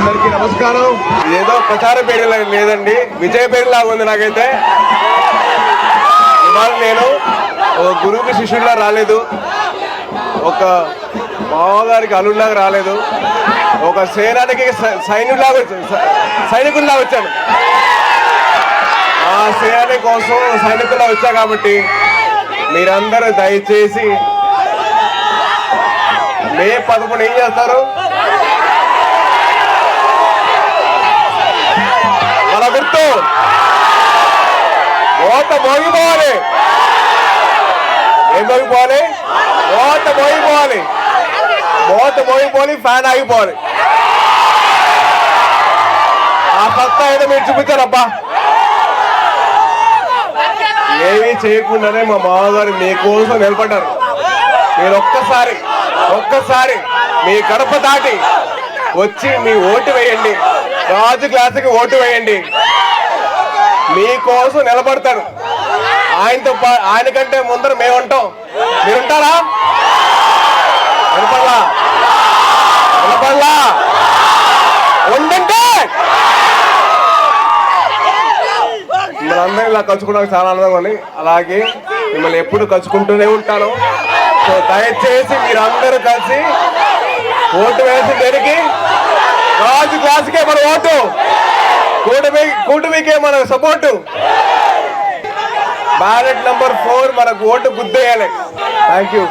అందరికీ నమస్కారం. ఏదో ప్రచార పేరు లేదండి, విజయ పేరులాగా ఉంది నాకైతే. ఇవాళ నేను ఒక గురువుకి శిష్యుడిలా రాలేదు, ఒక మామగారికి అల్లుడిలాగా రాలేదు, ఒక సేనానికి సైనికుల్లా వచ్చాను. ఆ సేనాని కోసం సైనికుల్లా వచ్చా కాబట్టి మీరందరూ దయచేసి మే 11 ఏం చేస్తారు? మన గుర్తు ఓట మోగిపోవాలి. ఏం మోగిపోవాలి? ఓట మోగిపోవాలి. ఓట మోగిపోవాలి, ఫ్యాన్ ఆగిపోవాలి. ఆ సత్తా ఏదో మీరు చూపించారబ్బా. ఏమీ చేయకుండానే మా మామగారు మీకోసం నిలబడ్డారు. మీరు ఒక్కసారి మీ గడప దాటి వచ్చి మీ ఓటు వేయండి. రాజు క్లాసుకి ఓటు వేయండి. మీకోసం నిలబడతారు. ఆయన కంటే ముందర మేము ఉంటాం. మీరుంటారా? వినపడలా ఉండంటే మనందరం ఇలా కలుసుకోవడానికి చాలా ఆనందంగా ఉంది. అలాగే మిమ్మల్ని ఎప్పుడు కలుసుకుంటూనే ఉంటాను. సో దయచేసి మీరందరూ కలిసి ఓటు వేసి దేనికి? రాజు క్లాసుకే మన ఓటు, కూటమికే మన సపోర్టు. బ్యాలెట్ నంబర్ 4 మనకు ఓటు గుద్దేయాలి. Thank you.